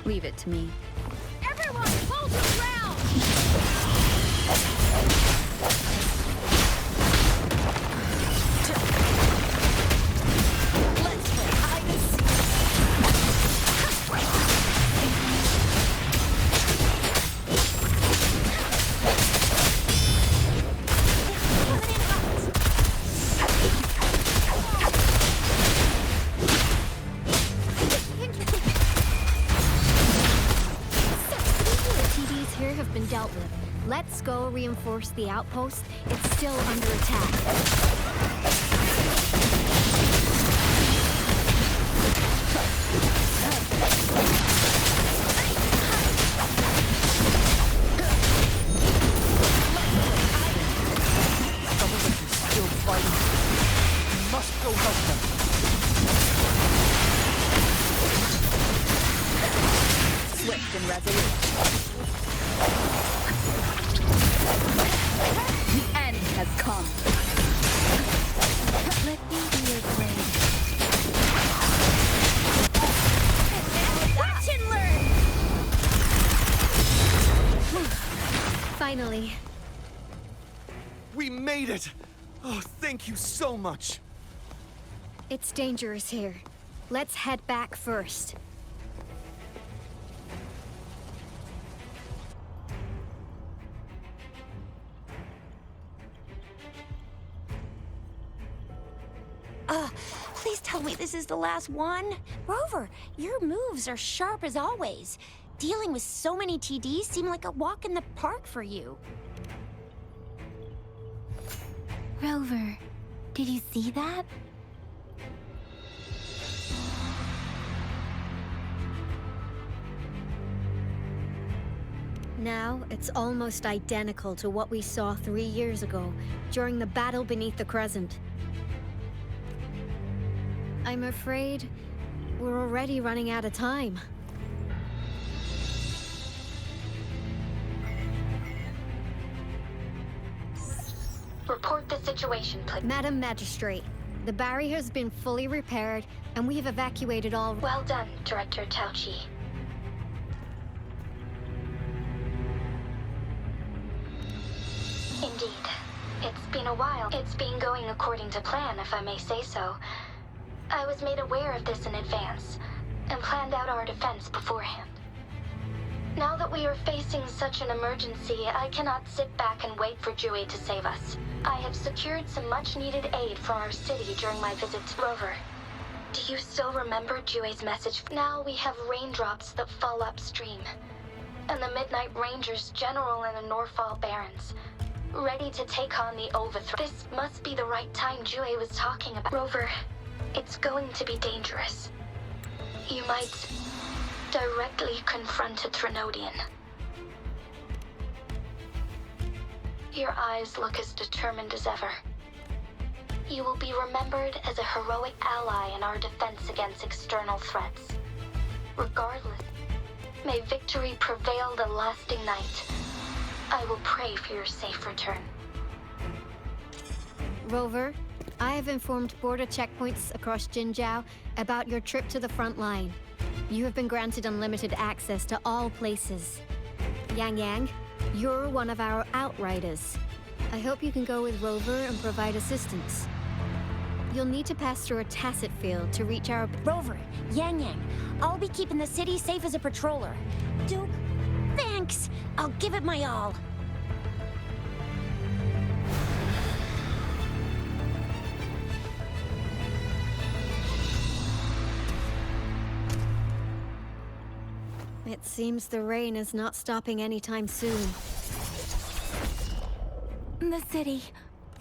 Leave it to me. Everyone, hold your ground! Let's play hide and seek. TDs here have been dealt with. Let's go reinforce the outpost. It's still under attack. Some of us are still fighting. We must go help them. Swift and resolute. The end has come. Let me be your blade. Watch and learn! Finally. We made it! Oh, thank you so much. It's dangerous here. Let's head back first. Please tell me this is the last one. Rover, your moves are sharp as always. Dealing with so many TDs seemed like a walk in the park for you. Rover, did you see that? Now, it's almost identical to what we saw 3 years ago, during the battle beneath the Crescent. I'm afraid we're already running out of time. Report the situation, please. Madam Magistrate, the barrier has been fully repaired, and we have evacuated all... Well done, Director Tauchi. Indeed. It's been a while. It's been going according to plan, if I may say so. I was made aware of this in advance, and planned out our defense beforehand. Now that we are facing such an emergency, I cannot sit back and wait for Jue to save us. I have secured some much-needed aid from our city during my visit to Rover. Do you still remember Jue's message? Now we have raindrops that fall upstream, and the Midnight Rangers General and the Norfall Barons, ready to take on the overthrow. This must be the right time Jue was talking about. Rover, it's going to be dangerous. You might directly confront a Trinodian. Your eyes look as determined as ever. You will be remembered as a heroic ally in our defense against external threats. Regardless, may victory prevail the lasting night. I will pray for your safe return. Rover, I have informed border checkpoints across Jinzhou about your trip to the front line. You have been granted unlimited access to all places. Yang Yang, you're one of our outriders. I hope you can go with Rover and provide assistance. You'll need to pass through a tacit field to reach our... Rover, Yang Yang, I'll be keeping the city safe as a patroller. Duke, thanks. I'll give it my all. It seems the rain is not stopping anytime soon. The city.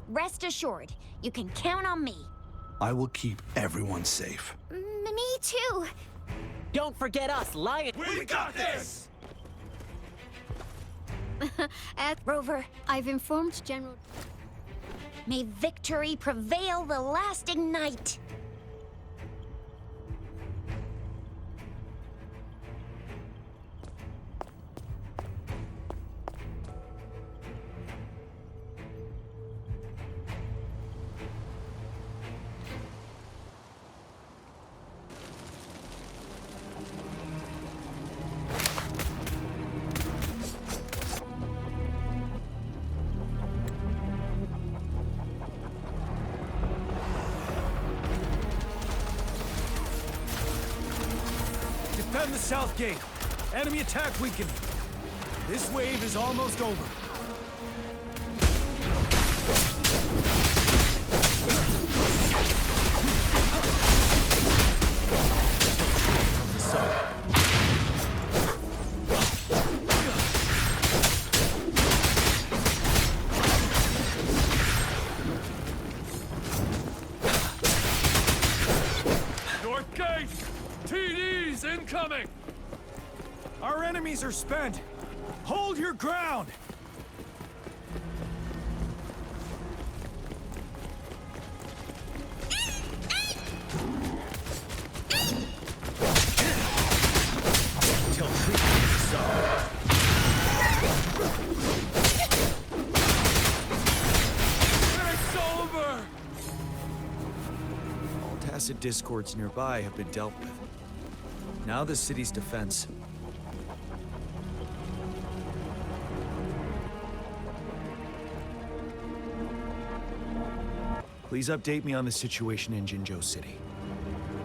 Rest assured, you can count on me. I will keep everyone safe. Me too. Don't forget us, Lion. We got this! Rover, I've informed General... may victory prevail the lasting night. Defend the south gate. Enemy attack weakening. This wave is almost over. North gate! TDs incoming! Our enemies are spent. Hold your ground! Till treatment is up. It's over! All tacit discords nearby have been dealt with. Now the city's defense. Please update me on the situation in Jinzhou City.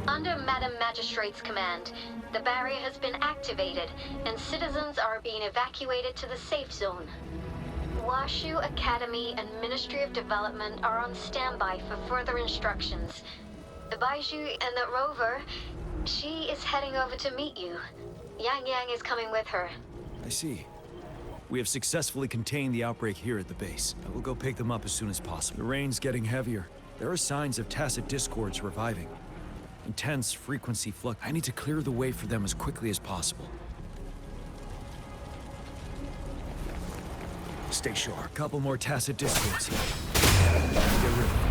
Under Madam Magistrate's command, the barrier has been activated, and citizens are being evacuated to the safe zone. Washu Academy and Ministry of Development are on standby for further instructions. The Baiju and the rover, she is heading over to meet you. Yang Yang is coming with her. I see. We have successfully contained the outbreak here at the base. I will go pick them up as soon as possible. The rain's getting heavier. There are signs of tacit discords reviving. Intense frequency flux. I need to clear the way for them as quickly as possible. Stay sharp. A couple more tacit discords here. Get rid of them.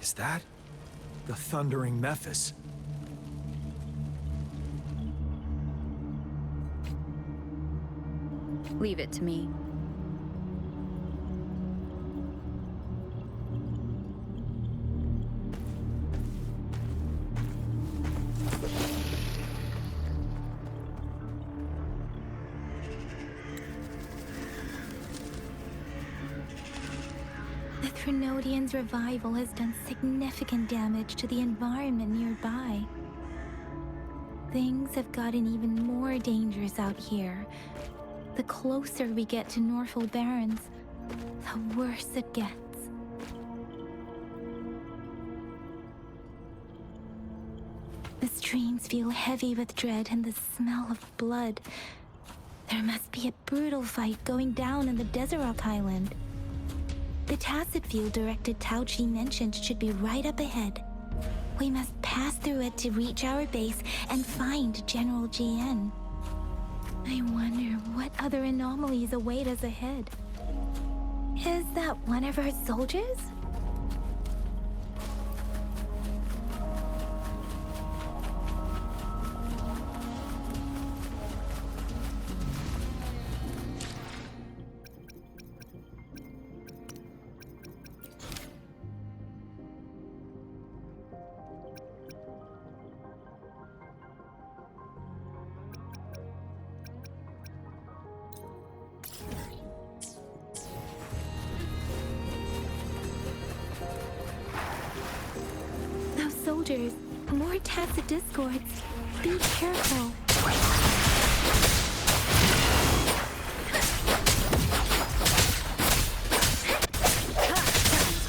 Is that the thundering Mephis? Leave it to me. The Threnodians' revival has done significant damage to the environment nearby. Things have gotten even more dangerous out here. The closer we get to Norful Barrens, the worse it gets. The streams feel heavy with dread and the smell of blood. There must be a brutal fight going down in the Desert Island. The tacit field directed Tao Chi mentioned should be right up ahead. We must pass through it to reach our base and find General GN. I wonder what other anomalies await us ahead. Is that one of our soldiers? Soldiers, more tacit discords. Be careful.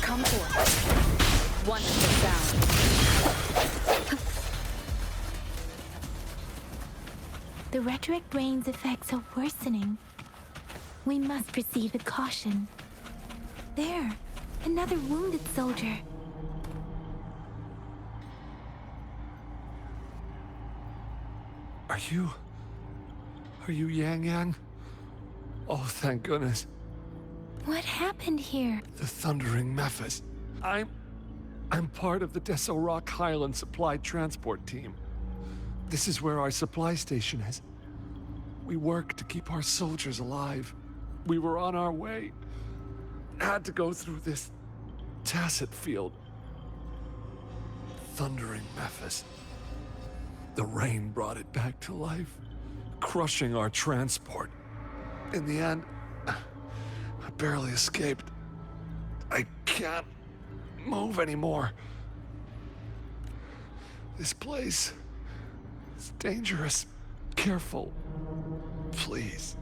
Come forth. Wonderful sound. The rhetoric rain's effects are worsening. We must proceed with caution. There, another wounded soldier. Are you Yang Yang? Oh, thank goodness. What happened here? The Thundering Memphis. I'm part of the Deso Rock Highland Supply Transport Team. This is where our supply station is. We work to keep our soldiers alive. We were on our way. Had to go through this Tacet field. Thundering Memphis. The rain brought it back to life, crushing our transport. In the end, I barely escaped. I can't move anymore. This place is dangerous. Careful, please.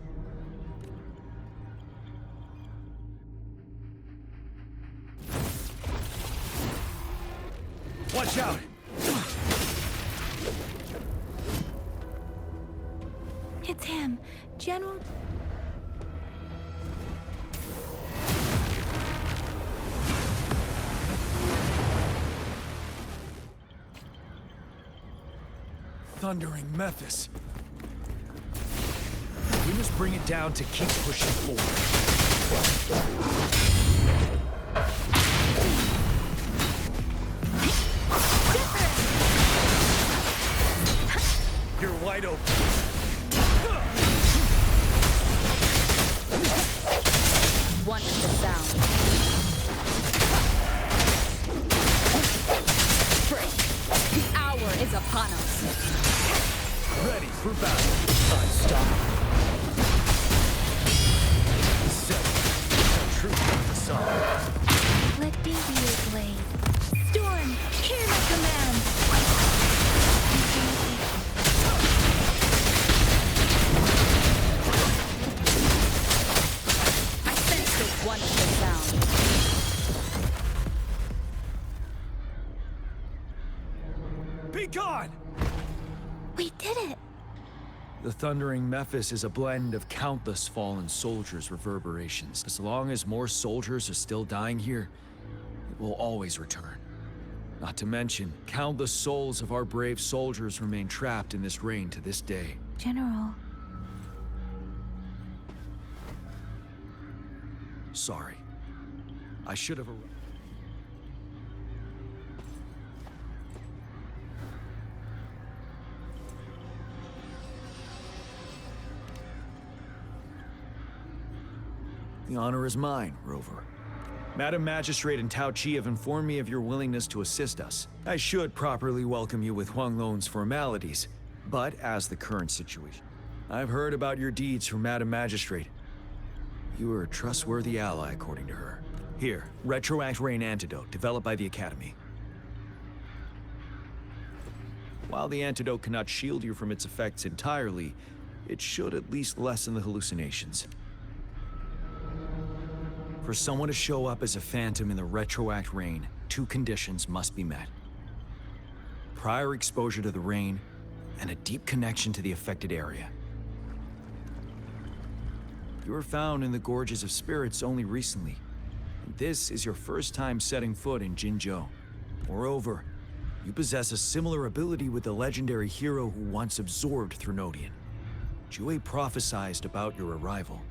Watch out! It's him, General. Thundering Memphis. We must bring it down to keep pushing forward. You're wide open. One is the sound. Break. The hour is upon us. Ready for battle. Unstoppable. Set. Truth the song. Let me be your blade. Storm, hear my command. I sense the one is the sound. Be gone! We did it. The Thundering Memphis is a blend of countless fallen soldiers' reverberations. As long as more soldiers are still dying here, it will always return. Not to mention, countless souls of our brave soldiers remain trapped in this rain to this day. General, Sorry. I should have... The honor is mine, Rover. Madam Magistrate and Tao Chi have informed me of your willingness to assist us. I should properly welcome you with Huang Lon's formalities, but as the current situation. I've heard about your deeds from Madam Magistrate. You are a trustworthy ally, according to her. Here, Retroact Rain Antidote, developed by the Academy. While the antidote cannot shield you from its effects entirely, it should at least lessen the hallucinations. For someone to show up as a phantom in the Retroact Rain, 2 conditions must be met. Prior exposure to the rain, and a deep connection to the affected area. You were found in the Gorges of Spirits only recently, and this is your first time setting foot in Jinzhou. Moreover, you possess a similar ability with the legendary hero who once absorbed Threnodian. Jue prophesied about your arrival.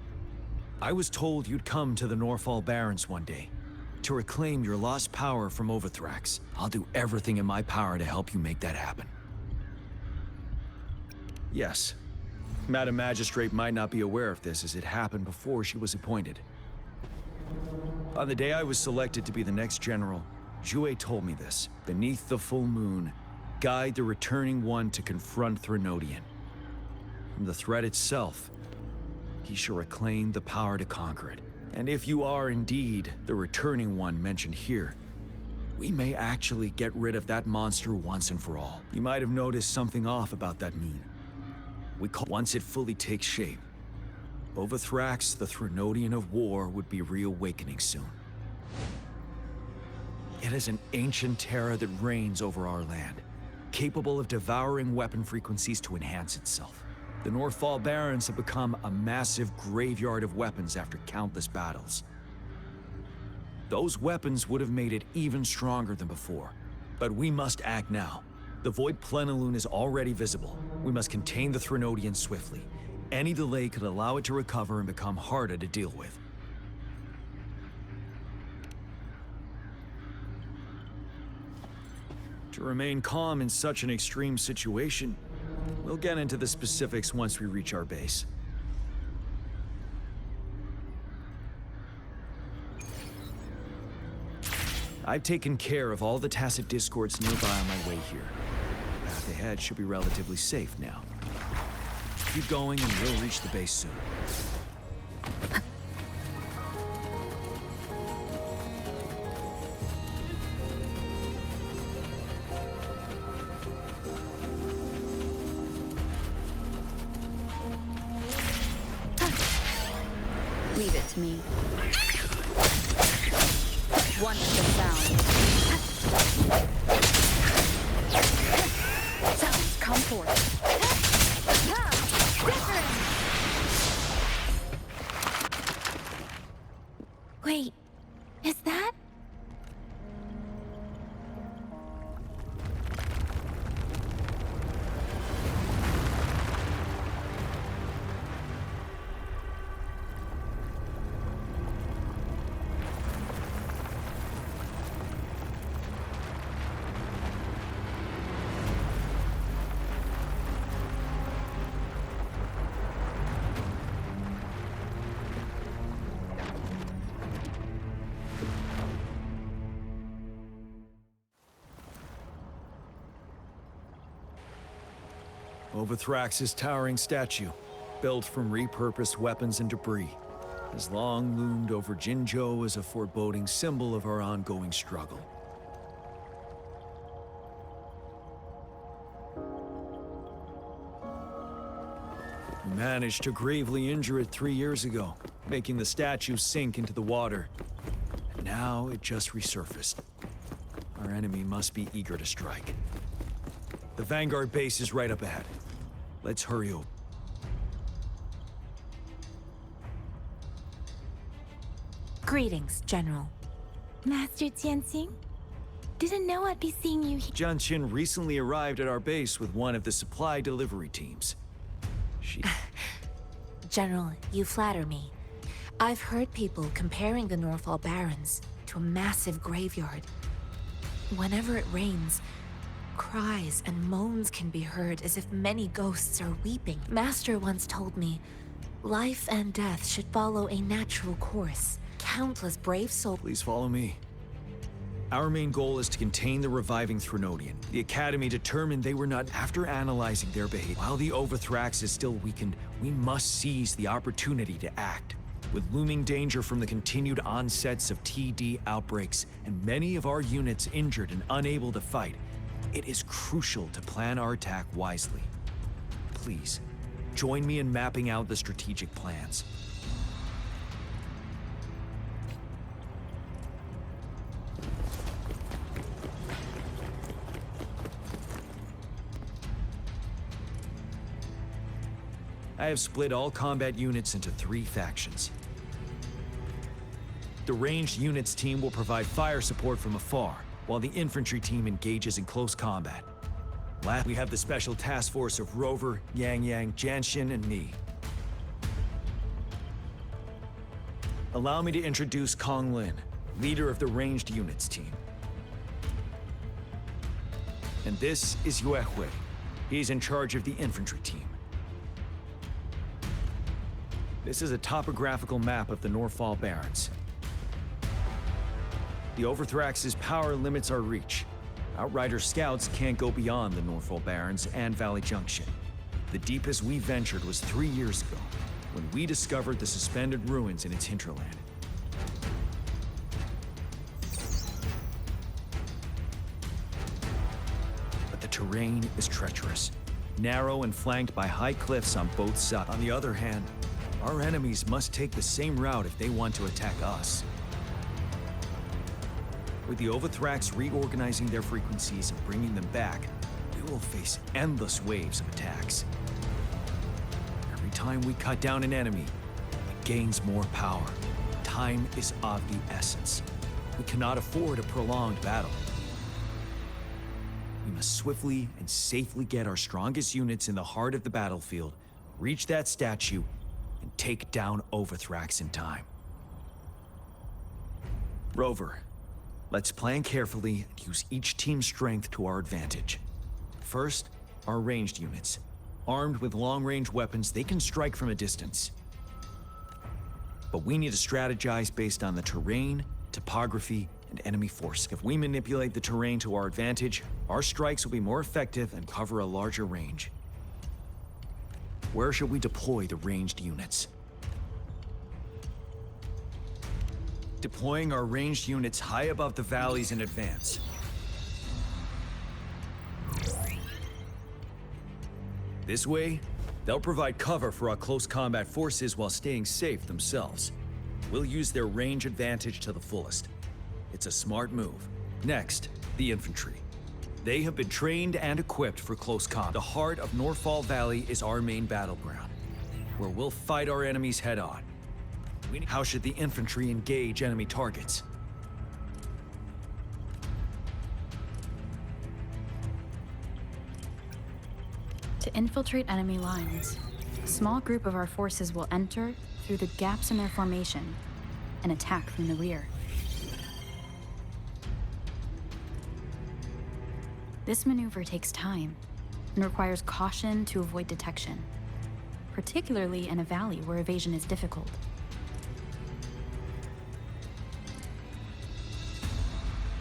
I was told you'd come to the Norfall Barrens one day, to reclaim your lost power from Overthrax. I'll do everything in my power to help you make that happen. Yes, Madam Magistrate might not be aware of this as it happened before she was appointed. On the day I was selected to be the next general, Jue told me this. Beneath the full moon, guide the returning one to confront Threnodian. From the threat itself, he shall reclaim the power to conquer it. And if you are indeed the returning one mentioned here, we may actually get rid of that monster once and for all. You might have noticed something off about that moon. Once it fully takes shape, Overthrax, the Threnodian of war, would be reawakening soon. It is an ancient terror that reigns over our land, capable of devouring weapon frequencies to enhance itself. The Norfall Barrens have become a massive graveyard of weapons after countless battles. Those weapons would have made it even stronger than before, but we must act now. The Void Plenilune is already visible. We must contain the Threnodian swiftly. Any delay could allow it to recover and become harder to deal with. To remain calm in such an extreme situation, we'll get into the specifics once we reach our base. I've taken care of all the tacit discords nearby on my way here. The path ahead should be relatively safe now. Keep going and we'll reach the base soon. Leave it to me. Wonderful sound. Sounds come forth. Wait, is that? Overthrax's towering statue, built from repurposed weapons and debris, has long loomed over Jinzhou as a foreboding symbol of our ongoing struggle. We managed to gravely injure it 3 years ago, making the statue sink into the water. And now it just resurfaced. Our enemy must be eager to strike. The Vanguard base is right up ahead. Let's hurry up. Greetings, General. Master Tianxing? Didn't know I'd be seeing you here. Jian Qin recently arrived at our base with one of the supply delivery teams. She... General, you flatter me. I've heard people comparing the Norfall Barrens to a massive graveyard. Whenever it rains, cries and moans can be heard as if many ghosts are weeping. Master once told me, life and death should follow a natural course. Countless brave souls... Please follow me. Our main goal is to contain the reviving Threnodian. The Academy determined they were not. After analyzing their behavior, while the Overthrax is still weakened, we must seize the opportunity to act. With looming danger from the continued onsets of TD outbreaks, and many of our units injured and unable to fight, it is crucial to plan our attack wisely. Please, join me in mapping out the strategic plans. I have split all combat units into 3 factions. The ranged units team will provide fire support from afar, while the infantry team engages in close combat. Last, we have the special task force of Rover, Yang Yang, Jianxin, and me. Allow me to introduce Kong Lin, leader of the ranged units team. And this is Yue Hui. He's in charge of the infantry team. This is a topographical map of the Norfall Barrens. The Overthrax's power limits our reach. Outrider scouts can't go beyond the Norfall Barrens and Valley Junction. The deepest we ventured was 3 years ago, when we discovered the suspended ruins in its hinterland. But the terrain is treacherous, narrow and flanked by high cliffs on both sides. On the other hand, our enemies must take the same route if they want to attack us. With the Overthrax reorganizing their frequencies and bringing them back, we will face endless waves of attacks. Every time we cut down an enemy, it gains more power. Time is of the essence. We cannot afford a prolonged battle. We must swiftly and safely get our strongest units in the heart of the battlefield, reach that statue, and take down Overthrax in time. Rover, let's plan carefully and use each team's strength to our advantage. First, our ranged units. Armed with long-range weapons, they can strike from a distance. But we need to strategize based on the terrain, topography, and enemy force. If we manipulate the terrain to our advantage, our strikes will be more effective and cover a larger range. Where should we deploy the ranged units? Deploying our ranged units high above the valleys in advance. This way, they'll provide cover for our close combat forces while staying safe themselves. We'll use their range advantage to the fullest. It's a smart move. Next, the infantry. They have been trained and equipped for close combat. The heart of Northfall Valley is our main battleground, where we'll fight our enemies head-on. How should the infantry engage enemy targets? To infiltrate enemy lines, a small group of our forces will enter through the gaps in their formation and attack from the rear. This maneuver takes time and requires caution to avoid detection, particularly in a valley where evasion is difficult.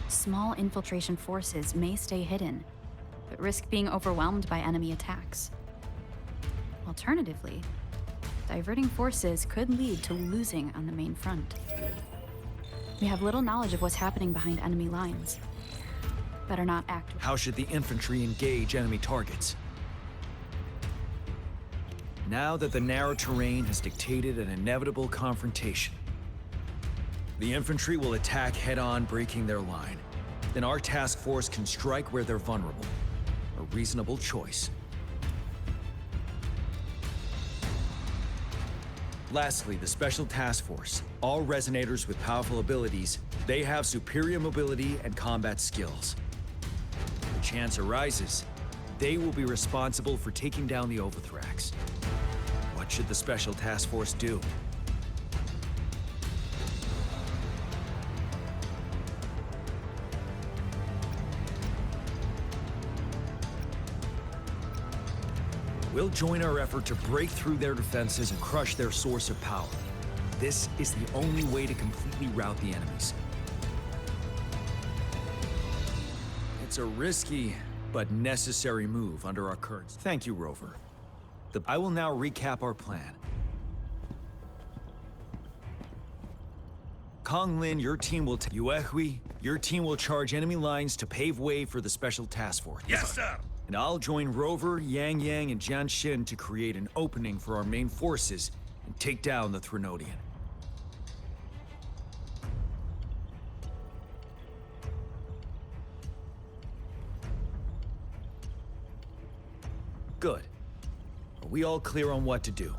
Small infiltration forces may stay hidden, but risk being overwhelmed by enemy attacks. Alternatively, diverting forces could lead to losing on the main front. We have little knowledge of what's happening behind enemy lines. Better not act. How should the infantry engage enemy targets? Now that the narrow terrain has dictated an inevitable confrontation, the infantry will attack head-on, breaking their line. Then our task force can strike where they're vulnerable. A reasonable choice. Lastly, the Special Task Force. All Resonators with powerful abilities, they have superior mobility and combat skills. If a chance arises, they will be responsible for taking down the Overthrax. What should the Special Task Force do? We'll join our effort to break through their defenses and crush their source of power. This is the only way to completely rout the enemies. It's a risky but necessary move under our current. Thank you, Rover. I will now recap our plan. Kong Lin, your team will take Yuehui, your team will charge enemy lines to pave way for the Special Task Force. Yes, sir! And I'll join Rover, Yang Yang, and Jian Xin to create an opening for our main forces and take down the Threnodian. Good. Are we all clear on what to do?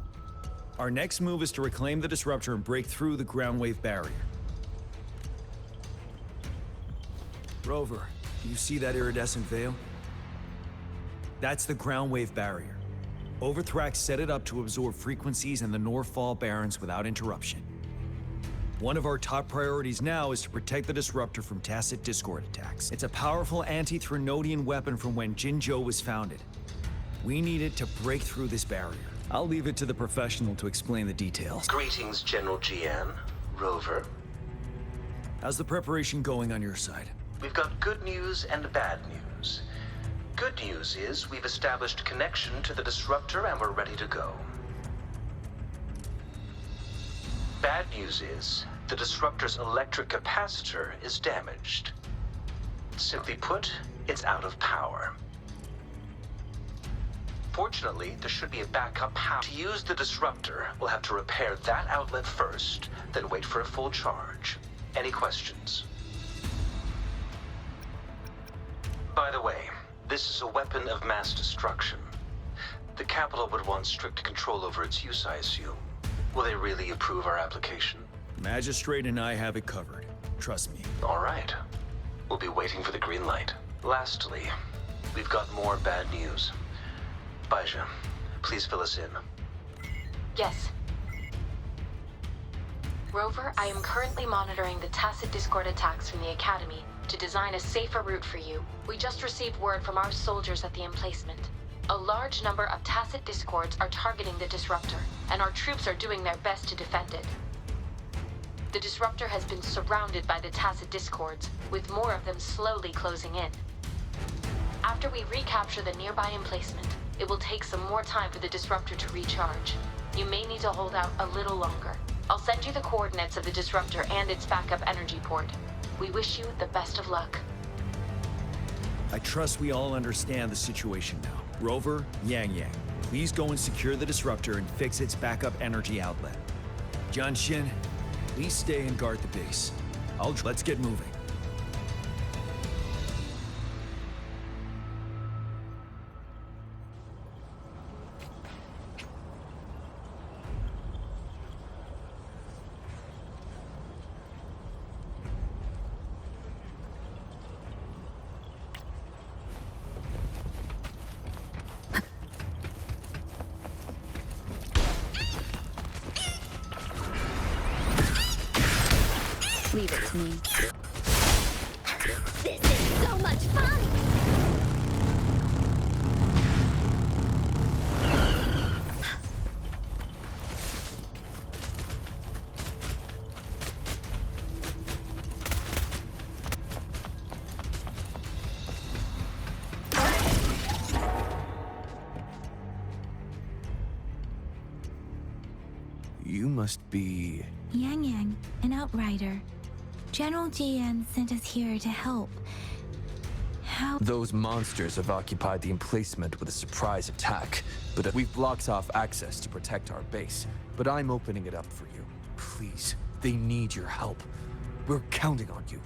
Our next move is to reclaim the Disruptor and break through the ground wave barrier. Rover, do you see that iridescent veil? That's the ground wave barrier. Overthrax set it up to absorb frequencies in the Northfall Barrens without interruption. One of our top priorities now is to protect the Disruptor from Tacet Discord attacks. It's a powerful anti-Threnodian weapon from when Jinzhou was founded. We need it to break through this barrier. I'll leave it to the professional to explain the details. Greetings, General Jian. Rover. How's the preparation going on your side? We've got good news and bad news. Good news is we've established connection to the Disruptor and we're ready to go. Bad news is the Disruptor's electric capacitor is damaged. Simply put, it's out of power. Fortunately, there should be a backup power. To use the Disruptor, we'll have to repair that outlet first, then wait for a full charge. Any questions? By the way, this is a weapon of mass destruction. The capital would want strict control over its use, I assume. Will they really approve our application? Magistrate and I have it covered. Trust me. All right. We'll be waiting for the green light. Lastly, we've got more bad news. Baija, please fill us in. Yes. Rover, I am currently monitoring the Tacet Discord attacks from the Academy to design a safer route for you. We just received word from our soldiers at the emplacement. A large number of Tacet Discords are targeting the Disruptor, and our troops are doing their best to defend it. The Disruptor has been surrounded by the Tacet Discords, with more of them slowly closing in. After we recapture the nearby emplacement, it will take some more time for the Disruptor to recharge. You may need to hold out a little longer. I'll send you the coordinates of the Disruptor and its backup energy port. We wish you the best of luck. I trust we all understand the situation now. Rover, Yang Yang, please go and secure the Disruptor and fix its backup energy outlet. John Shin, please stay and guard the base. Let's get moving. Leave it to me. This is so much fun! You must be... Yang Yang, an outrider. General Jian sent us here to help. How? Those monsters have occupied the emplacement with a surprise attack, but we've blocked off access to protect our base. But I'm opening it up for you. Please, they need your help. We're counting on you.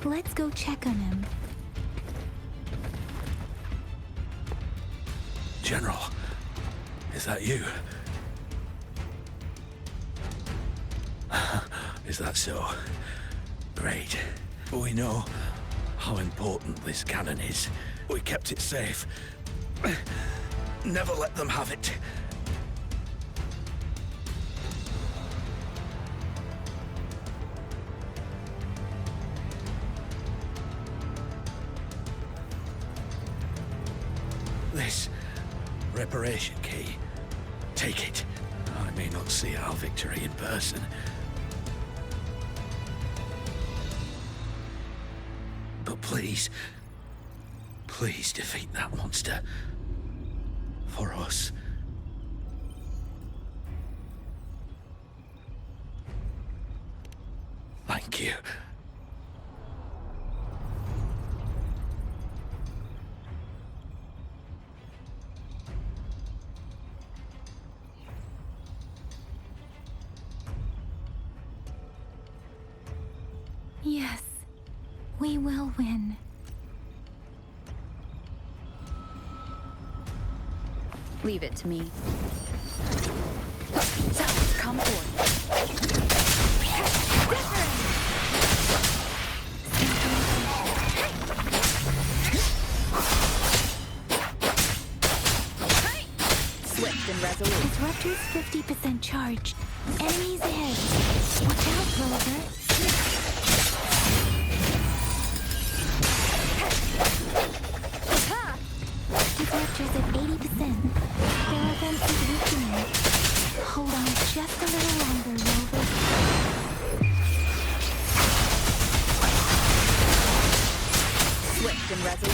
Let's go check on him. General, is that you? Is that so? Great. We know how important this cannon is. We kept it safe. Never let them have it. This reparation key. Take it. I may not see our victory in person. But please, please defeat that monster. For us. Thank you. Yes, we will win. Leave it to me. Sounds come forward. Swift and resolute. Disruptor's 50% charged. Enemies ahead. Watch out, Rover. and resolute.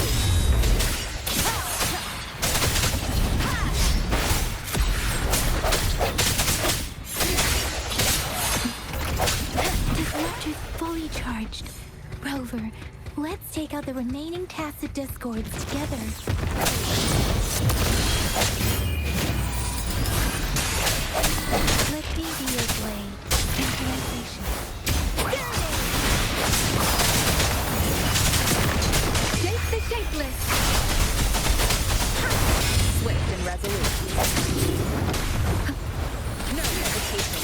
Disruptor's fully charged. Rover, let's take out the remaining Tacet Discords together. Let me be your blade. Synchronization. Shape the shapeless. Swift and resolute. No hesitation.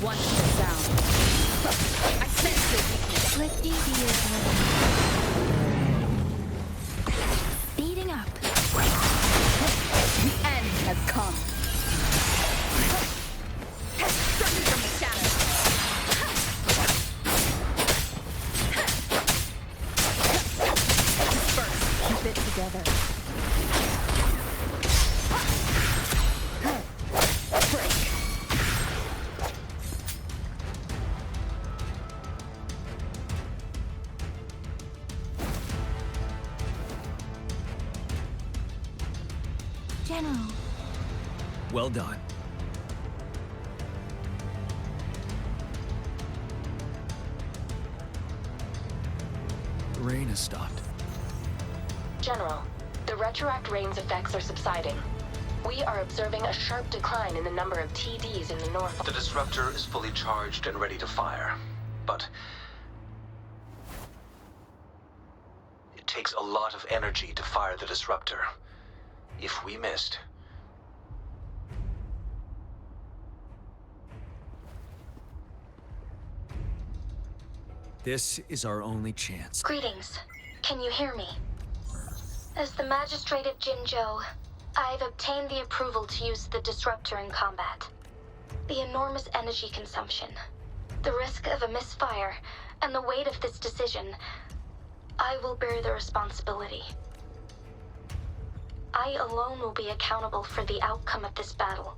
One sound. I sense your weakness. Let me be your blade. Speeding up. The end has come. Struck from the shadows. First, keep it together. Break. General. Well done. The rain has stopped. General, the retroact rain's effects are subsiding. We are observing a sharp decline in the number of TDs in the north. The disruptor is fully charged and ready to fire, but it takes a lot of energy to fire the disruptor. If we missed, this is our only chance. Greetings. Can you hear me? As the Magistrate of Jinzhou, I've obtained the approval to use the disruptor in combat. The enormous energy consumption, the risk of a misfire, and the weight of this decision, I will bear the responsibility. I alone will be accountable for the outcome of this battle,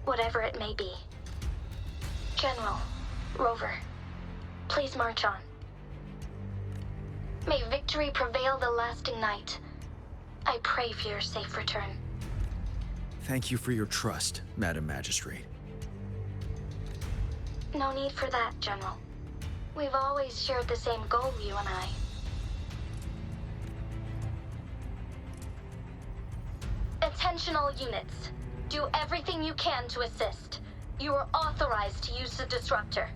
whatever it may be. General, Rover, please march on. May victory prevail the lasting night. I pray for your safe return. Thank you for your trust, Madam Magistrate. No need for that, General. We've always shared the same goal, you and I. Attention all units. Do everything you can to assist. You are authorized to use the disruptor.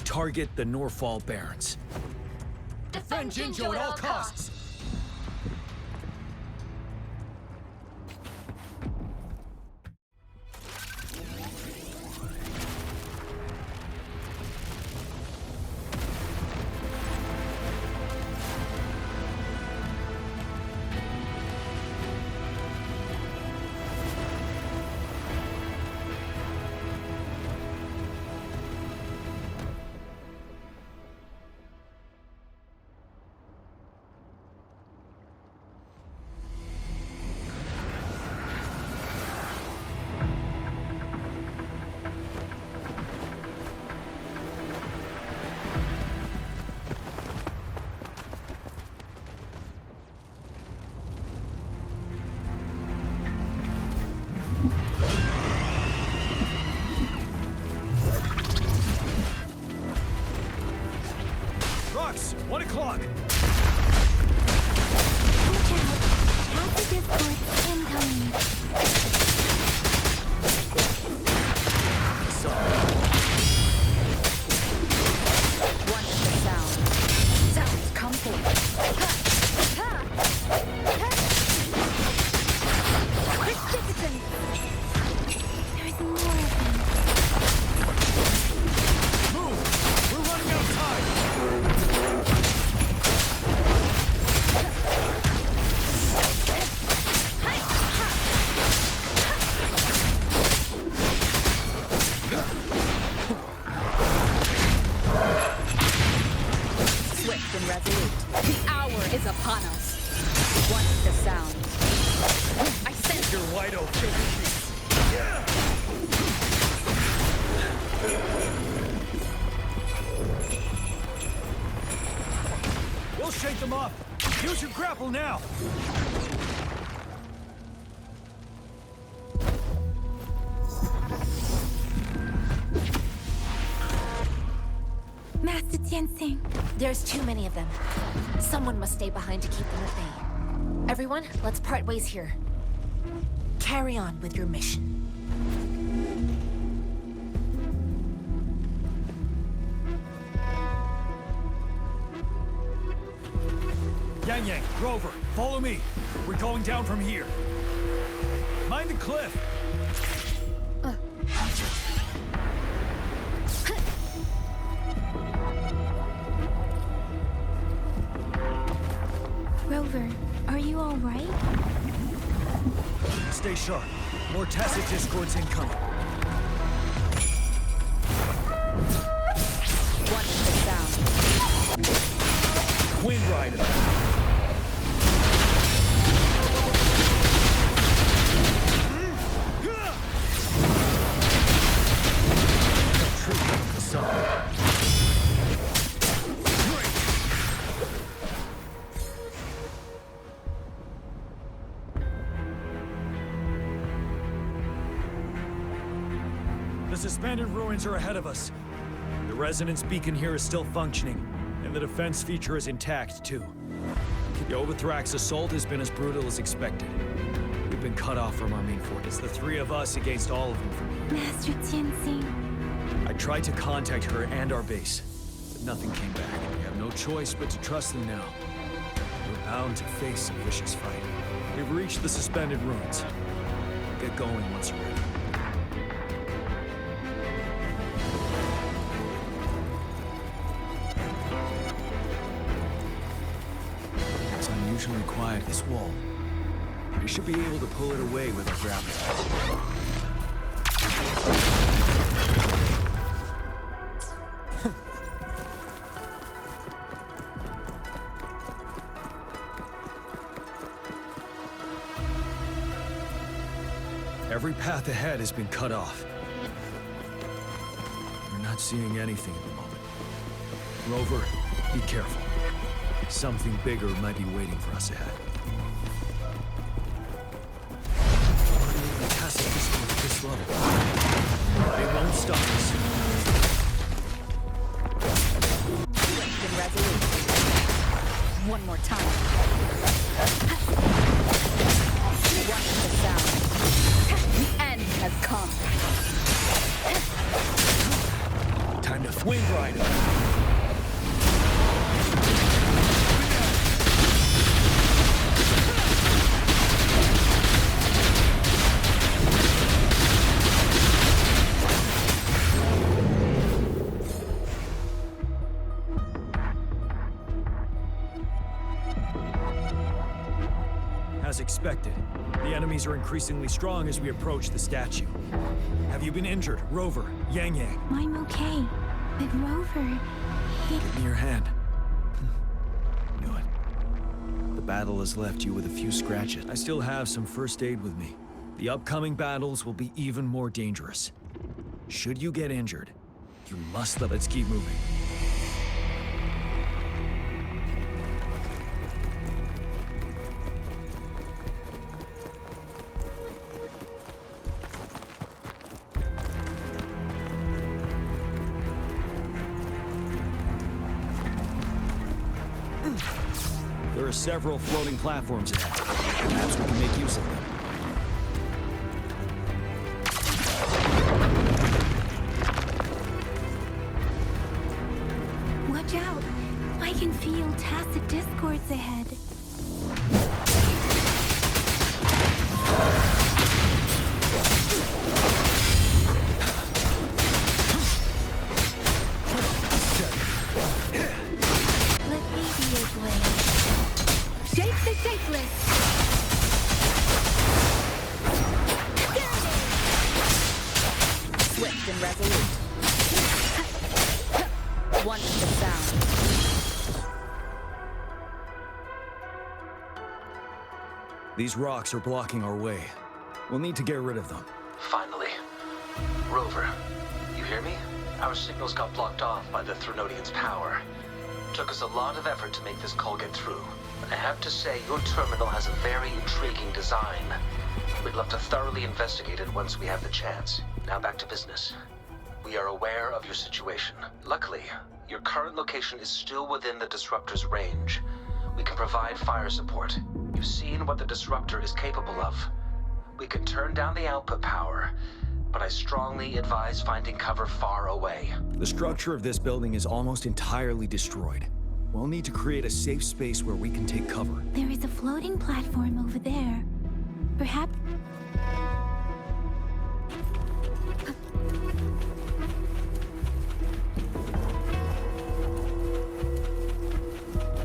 Target the Norfall Barons. Defend Jinzhou at all costs! your grapple now! Master Tianxing. There's too many of them. Someone must stay behind to keep them at bay. Everyone, let's part ways here. Carry on with your mission. Yang Yang, Rover, follow me. We're going down from here. Mind the cliff. Rover, are you all right? Stay sharp. More tacit discords incoming. Watch the sound. Wind Rider. The suspended ruins are ahead of us. The resonance beacon here is still functioning, and the defense feature is intact, too. The Overthrax assault has been as brutal as expected. We've been cut off from our main fort. It's the three of us against all of them from here. Master Tianxing. I tried to contact her and our base, but nothing came back. We have no choice but to trust them now. We're bound to face some vicious fight. We've reached the suspended ruins. We'll get going once we're ready. It's unusually quiet, this wall. We should be able to pull it away with our grappling. Every path ahead has been cut off. We're not seeing anything at the moment. Rover, be careful. Something bigger might be waiting for us ahead. The castle is at this level. It won't stop us. Swift and resolute. One more time. Watch the sound. The end has come. Time to Wind Rider. As expected, the enemies are increasingly strong as we approach the statue. Have you been injured, Rover, Yang Yang? I'm okay. But Rover, Give me your hand. Knew it. The battle has left you with a few scratches. I still have some first aid with me. The upcoming battles will be even more dangerous. Should you get injured, you must let's keep moving. There are several floating platforms ahead. Perhaps we can make use of them. watch out. I can feel tacit discords ahead. These rocks are blocking our way. We'll need to get rid of them. Finally. Rover, you hear me? Our signals got blocked off by the Threnodians' power. Took us a lot of effort to make this call get through. I have to say, your terminal has a very intriguing design. We'd love to thoroughly investigate it once we have the chance. Now back to business. We are aware of your situation. Luckily, your current location is still within the Disruptor's range. We can provide fire support. You've seen what the Disruptor is capable of. We can turn down the output power, but I strongly advise finding cover far away. The structure of this building is almost entirely destroyed. We'll need to create a safe space where we can take cover. There is a floating platform over there. Perhaps...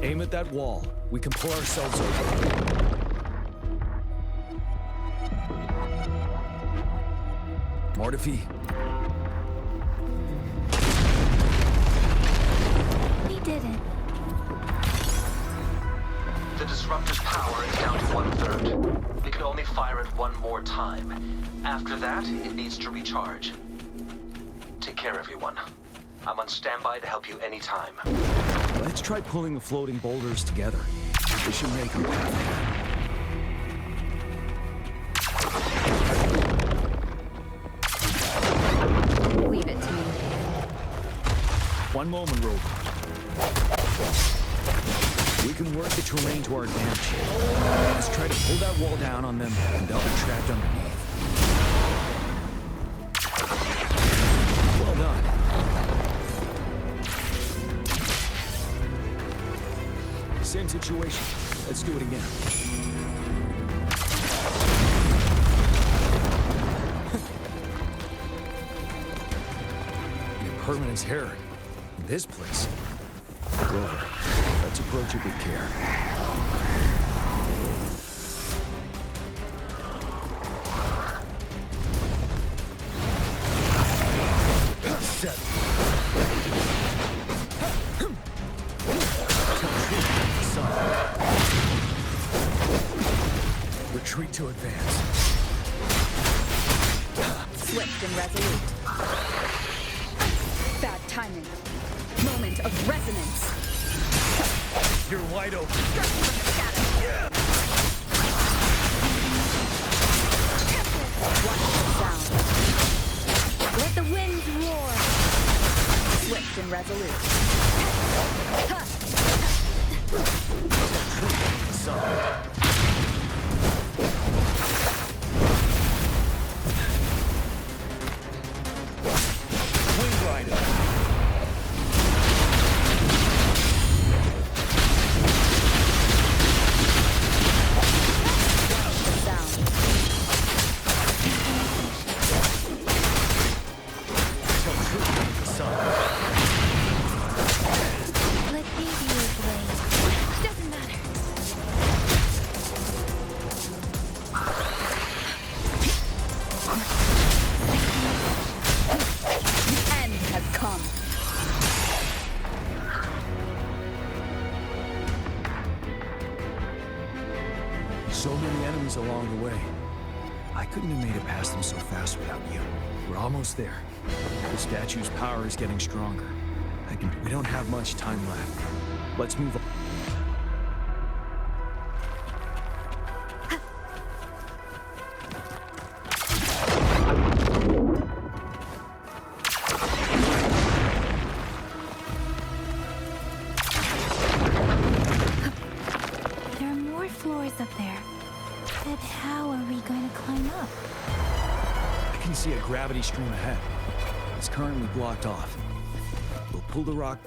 Aim at that wall. We can pull ourselves over. Mortefi. We did it. The Disruptor's power is down to 1/3. We can only fire it one more time. After that, it needs to recharge. Take care, everyone. I'm on standby to help you anytime. Let's try pulling the floating boulders together. This should make our path ahead. Leave it to me. One moment, Rover. We can work the terrain to our advantage. Let's try to pull that wall down on them, and they'll be trapped underneath. Well done. Same situation. Let's do it again. Permanence here. In this place. Rover, let's approach it with care. Set. Retreat to advance. Swift and resolute. Bad timing. Moment of resonance. You're wide open. Watch the sound. Let the wind roar. Swift and resolute. Wind Rider. Let me be your blade. Doesn't matter. The end has come. So many enemies along the way. I couldn't have made it past them so fast without you. We're almost there. The statue's power is getting stronger. We don't have much time left. Let's move on. There are more floors up there. But how are we going to climb up? I can see a gravity stream ahead. It's currently blocked off. We'll pull the rock.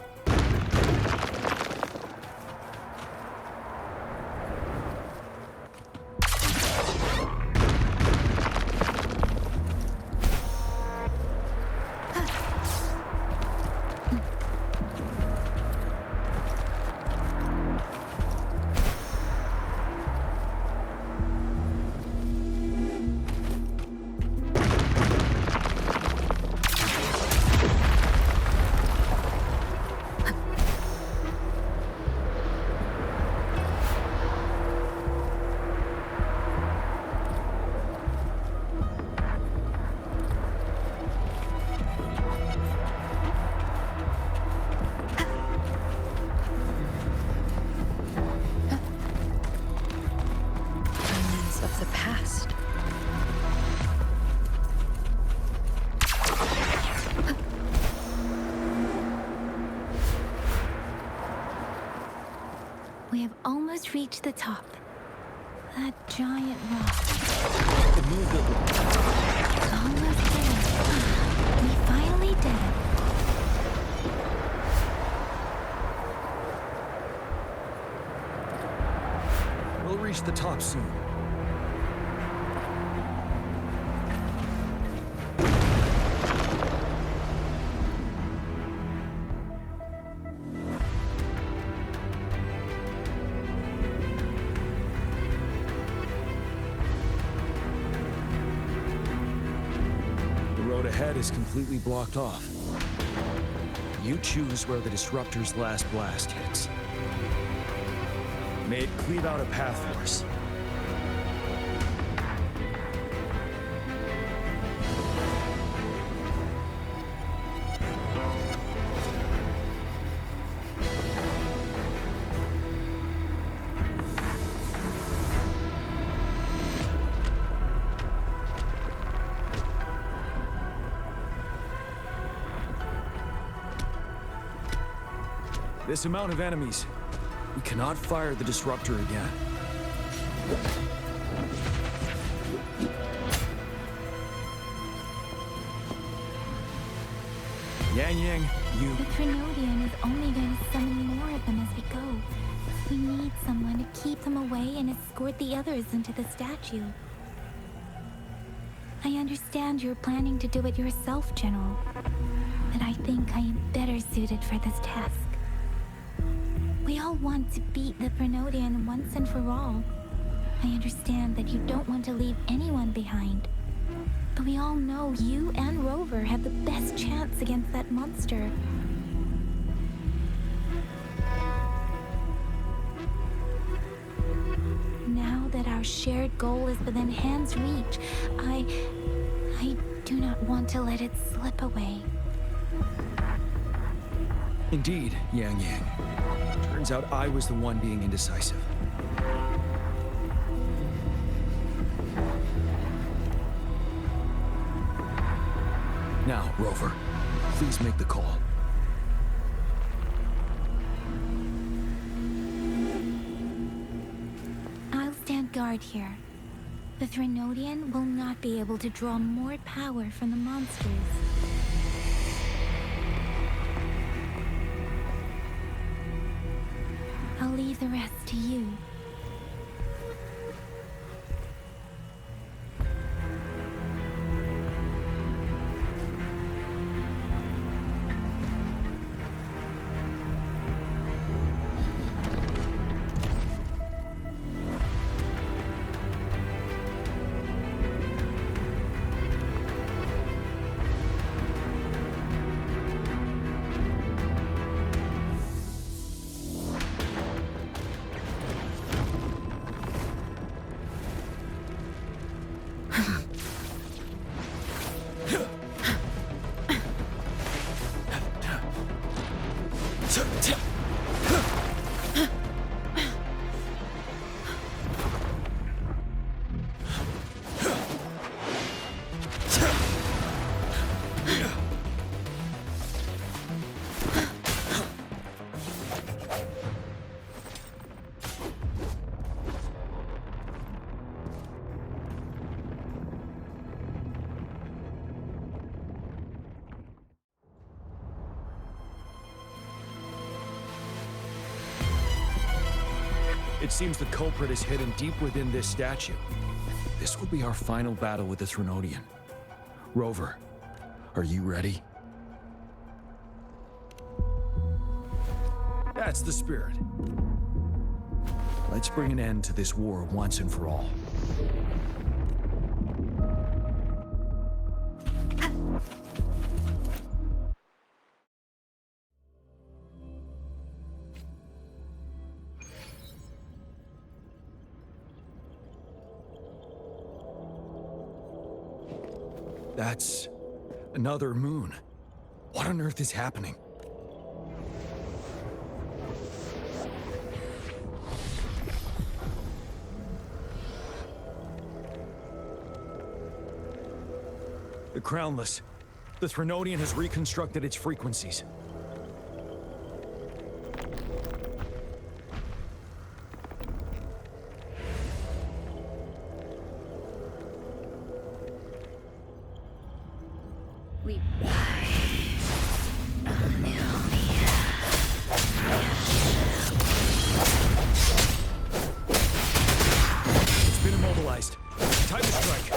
We have almost reached the top. That giant rock. The moon It's almost there. We finally did it. We'll reach the top soon. The road ahead is completely blocked off. You choose where the Disruptor's last blast hits. May it cleave out a path for us. This amount of enemies. We cannot fire the Disruptor again. Yang Yang, you... The Trinodian is only going to summon more of them as we go. We need someone to keep them away and escort the others into the statue. I understand you're planning to do it yourself, General. But I think I am better suited for this task. We all want to beat the Trinodian once and for all. I understand that you don't want to leave anyone behind. But we all know you and Rover have the best chance against that monster. Now that our shared goal is within hand's reach, I do not want to let it slip away. Indeed, Yang Yang. Turns out I was the one being indecisive. Now, Rover, please make the call. I'll stand guard here. The Trinodian will not be able to draw more power from the monsters. I'll leave the rest to you. It seems the culprit is hidden deep within this statue. This will be our final battle with the Trinodian. Rover, are you ready? That's the spirit. Let's bring an end to this war once and for all. That's another moon. What on earth is happening? The Crownless. The Trinodian has reconstructed its frequencies. Leave. It's been immobilized. Time to strike.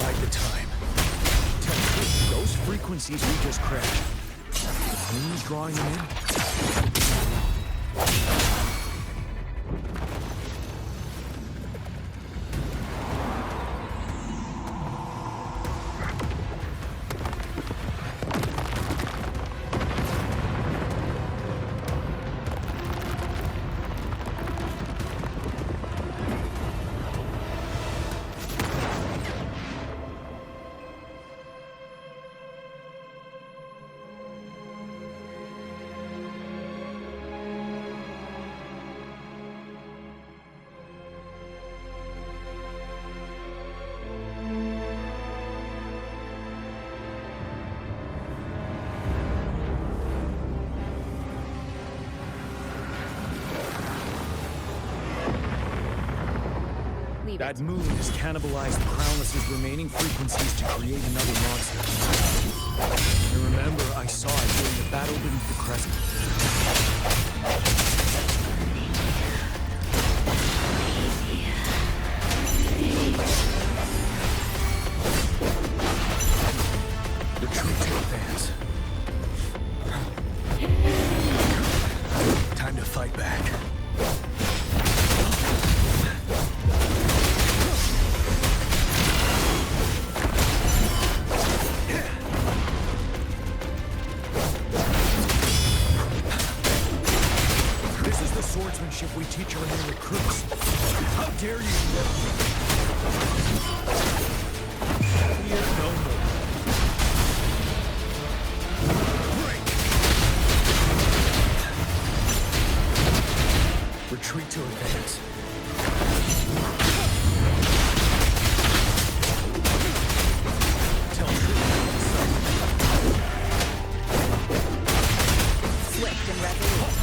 Like the time. Tell me, those frequencies we just crashed. The moon's drawing them in? That moon has cannibalized the Crownless's remaining frequencies to create another monster. And remember, I saw it during the battle beneath the Crescent. Retreat to advance. Time to fight back. Swordsmanship we teach our new recruits. How dare you? Fear no more. Break. Retreat to advance. Tell truth. Swift and resolute.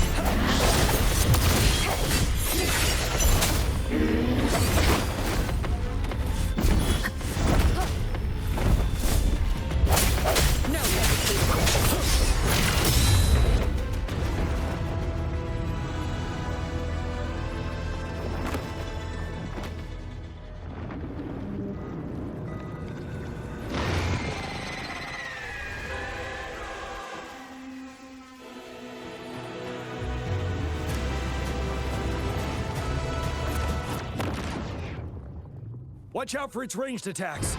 Watch out for its ranged attacks.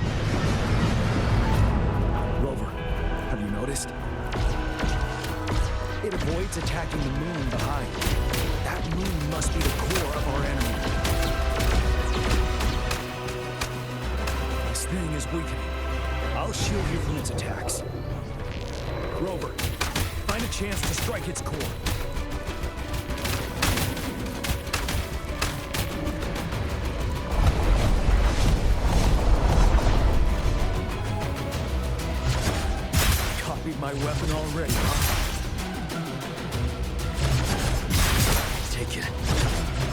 Rover, have you noticed? It avoids attacking the moon behind. That moon must be the core of our enemy. This thing is weakening. I'll shield you from its attacks. Rover, find a chance to strike its core. My weapon already, huh?